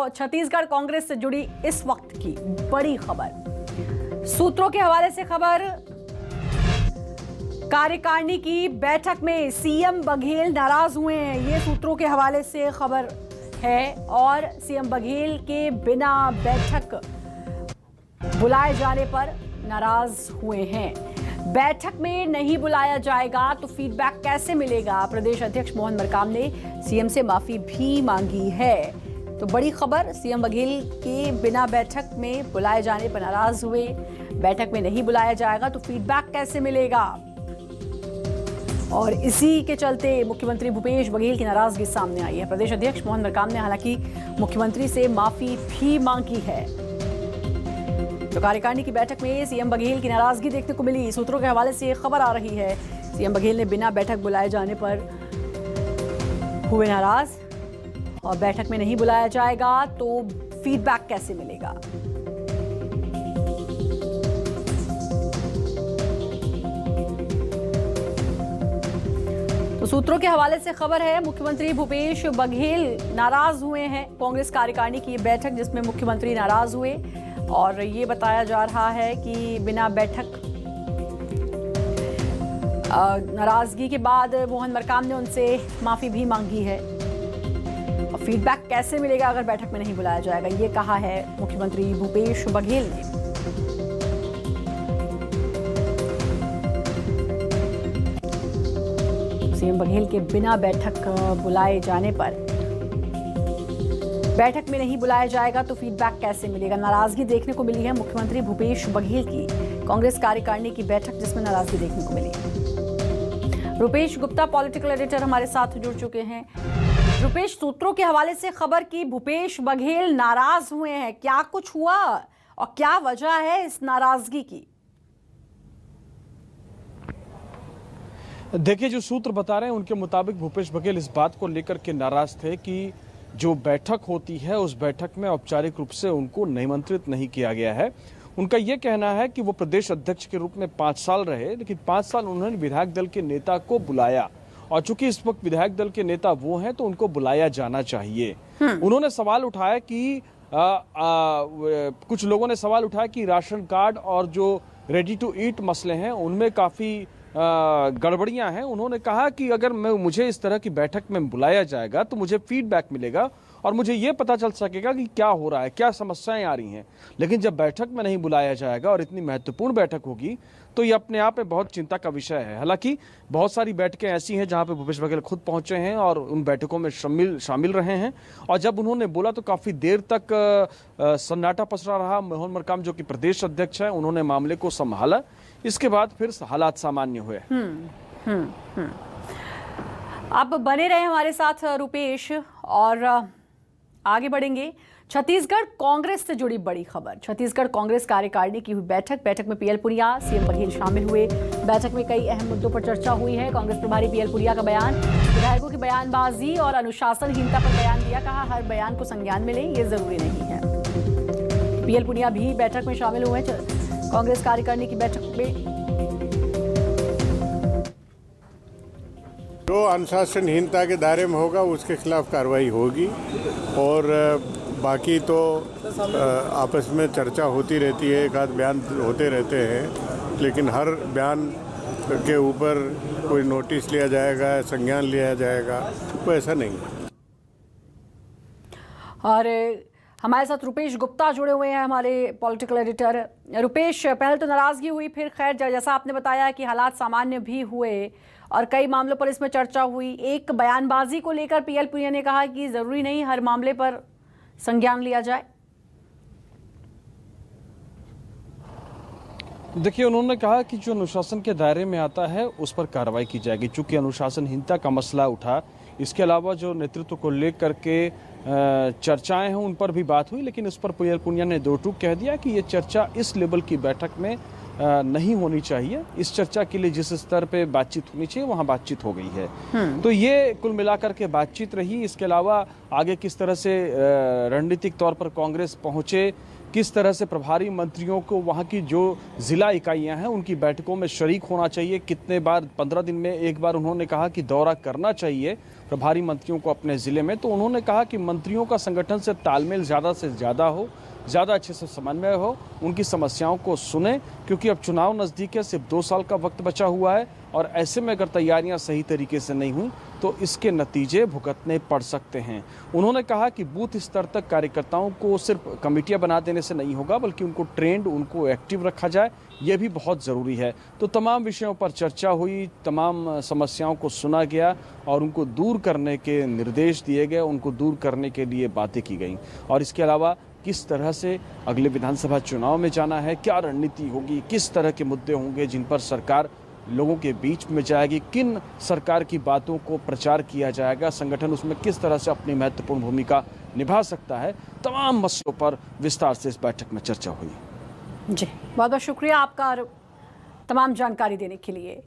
छत्तीसगढ़ कांग्रेस से जुड़ी इस वक्त की बड़ी खबर। सूत्रों के हवाले से खबर, कार्यकारिणी की बैठक में सीएम बघेल नाराज हुए हैं। ये सूत्रों के हवाले से खबर है और सीएम बघेल के बिना बैठक बुलाए जाने पर नाराज हुए हैं। बैठक में नहीं बुलाया जाएगा तो फीडबैक कैसे मिलेगा? प्रदेश अध्यक्ष मोहन मरकाम ने सीएम से माफी भी मांगी है। तो बड़ी खबर, सीएम बघेल के बिना बैठक में बुलाए जाने पर नाराज हुए। बैठक में नहीं बुलाया जाएगा तो फीडबैक कैसे मिलेगा? और इसी के चलते मुख्यमंत्री भूपेश बघेल की नाराजगी सामने आई है। प्रदेश अध्यक्ष मोहन मरकाम ने हालांकि मुख्यमंत्री से माफी भी मांगी है। तो कार्यकारिणी की बैठक में सीएम बघेल की नाराजगी देखने को मिली। सूत्रों के हवाले से खबर आ रही है, सीएम बघेल ने बिना बैठक बुलाए जाने पर हुए नाराज और बैठक में नहीं बुलाया जाएगा तो फीडबैक कैसे मिलेगा? तो सूत्रों के हवाले से खबर है, मुख्यमंत्री भूपेश बघेल नाराज हुए हैं। कांग्रेस कार्यकारिणी की बैठक जिसमें मुख्यमंत्री नाराज हुए और ये बताया जा रहा है कि बिना बैठक नाराजगी के बाद मोहन मरकाम ने उनसे माफी भी मांगी है। और फीडबैक कैसे मिलेगा अगर बैठक में नहीं बुलाया जाएगा, ये कहा है मुख्यमंत्री भूपेश बघेल ने। सीएम बघेल के बिना बैठक बुलाए जाने पर बैठक में नहीं बुलाया जाएगा तो फीडबैक कैसे मिलेगा? नाराजगी देखने को मिली है मुख्यमंत्री भूपेश बघेल की कांग्रेस कार्यकारिणी की बैठक जिसमें नाराजगी देखने को मिली। रुपेश गुप्ता पॉलिटिकल एडिटर हमारे साथ जुड़ चुके हैं। रुपेश, सूत्रों के हवाले से खबर की भूपेश बघेल नाराज हुए हैं, क्या कुछ हुआ और क्या वजह है इस नाराजगी की? देखिए, जो सूत्र बता रहे हैं उनके मुताबिक भूपेश बघेल इस बात को लेकर के नाराज थे कि जो बैठक होती है उस बैठक में औपचारिक रूप से उनको निमंत्रित नहीं किया गया है। उनका यह कहना है कि वो प्रदेश अध्यक्ष के रूप में 5 साल रहे, लेकिन 5 साल उन्होंने विधायक दल के नेता को बुलाया और चूंकि इस वक्त विधायक दल के नेता वो हैं तो उनको बुलाया जाना चाहिए। उन्होंने सवाल उठाया कि कुछ लोगों ने सवाल उठाया कि राशन कार्ड और जो रेडी टू ईट मसले हैं उनमें काफी गड़बड़ियां हैं। उन्होंने कहा कि अगर मुझे इस तरह की बैठक में बुलाया जाएगा तो मुझे फीडबैक मिलेगा और मुझे ये पता चल सकेगा कि क्या हो रहा है, क्या समस्याएं आ रही हैं। लेकिन जब बैठक में नहीं बुलाया जाएगा और इतनी महत्वपूर्ण बैठक होगी तो ये अपने आप में बहुत चिंता का विषय है। हालांकि बहुत सारी बैठकें ऐसी हैं जहां पे भूपेश बघेल खुद पहुंचे हैं और उन बैठकों में शामिल रहे हैं और जब उन्होंने बोला तो काफी देर तक सन्नाटा पसरा रहा। मोहन मरकाम जो कि प्रदेश अध्यक्ष है उन्होंने मामले को संभाला, इसके बाद फिर हालात सामान्य हुए। आप बने रहे हमारे साथ रुपेश और आगे बढ़ेंगे। छत्तीसगढ़ कांग्रेस से जुड़ी बड़ी खबर, छत्तीसगढ़ कांग्रेस कार्यकारिणी की हुई बैठक में पीएल पुनिया, सीएम बघेल शामिल हुए। बैठक में कई अहम मुद्दों पर चर्चा हुई है। कांग्रेस प्रभारी पीएल पुनिया का बयान, विधायकों की बयानबाजी और अनुशासनहीनता पर बयान दिया। कहा हर बयान को संज्ञान में लें, ये जरूरी नहीं है। पीएल पुनिया भी बैठक में शामिल हुए। कांग्रेस कार्यकारिणी की बैठक में जो अनुशासनहीनता के दायरे में होगा उसके खिलाफ कार्रवाई होगी और बाकी तो आपस में चर्चा होती रहती है, एक आध बयान होते रहते हैं, लेकिन हर बयान के ऊपर कोई नोटिस लिया जाएगा, संज्ञान लिया जाएगा, वो ऐसा नहीं है। और हमारे साथ रुपेश गुप्ता जुड़े हुए हैं, हमारे पॉलिटिकल एडिटर। रुपेश, पहले तो नाराजगी हुई, फिर खैर जैसा आपने बताया कि हालात सामान्य भी हुए और कई मामलों पर इसमें चर्चा हुई। एक बयानबाजी को लेकर पीएल पुनिया ने कहा कि जरूरी नहीं हर मामले पर संज्ञान लिया जाए। देखिए, उन्होंने कहा कि जो अनुशासन के दायरे में आता है उस पर कार्रवाई की जाएगी। चूंकि अनुशासनहीनता का मसला उठा, इसके अलावा जो नेतृत्व को लेकर के चर्चाएं हैं उन पर भी बात हुई, लेकिन इस पर पीएल पुनिया ने दो टूक कह दिया कि ये चर्चा इस लेवल की बैठक में नहीं होनी चाहिए। इस चर्चा के लिए जिस स्तर पे बातचीत होनी चाहिए वहां बातचीत हो गई है। तो ये कुल मिलाकर के बातचीत रही। इसके अलावा आगे किस तरह से रणनीतिक तौर पर कांग्रेस पहुंचे, किस तरह से प्रभारी मंत्रियों को वहाँ की जो जिला इकाइयाँ हैं उनकी बैठकों में शरीक होना चाहिए, कितने बार 15 दिन में एक बार उन्होंने कहा कि दौरा करना चाहिए प्रभारी मंत्रियों को अपने ज़िले में। तो उन्होंने कहा कि मंत्रियों का संगठन से तालमेल ज़्यादा से ज़्यादा हो, ज़्यादा अच्छे से समन्वय हो, उनकी समस्याओं को सुने, क्योंकि अब चुनाव नज़दीक है, सिर्फ 2 साल का वक्त बचा हुआ है और ऐसे में अगर तैयारियां सही तरीके से नहीं हुई तो इसके नतीजे भुगतने पड़ सकते हैं। उन्होंने कहा कि बूथ स्तर तक कार्यकर्ताओं को सिर्फ कमेटियां बना देने से नहीं होगा, बल्कि उनको ट्रेंड, उनको एक्टिव रखा जाए, ये भी बहुत ज़रूरी है। तो तमाम विषयों पर चर्चा हुई, तमाम समस्याओं को सुना गया और उनको दूर करने के निर्देश दिए गए, उनको दूर करने के लिए बातें की गई। और इसके अलावा किस तरह से अगले विधानसभा चुनाव में जाना है, क्या रणनीति होगी, किस तरह के मुद्दे होंगे जिन पर सरकार लोगों के बीच में जाएगी, किन सरकार की बातों को प्रचार किया जाएगा, संगठन उसमें किस तरह से अपनी महत्वपूर्ण भूमिका निभा सकता है, तमाम मसलों पर विस्तार से इस बैठक में चर्चा हुई। जी, बहुत बहुत शुक्रिया आपका तमाम जानकारी देने के लिए।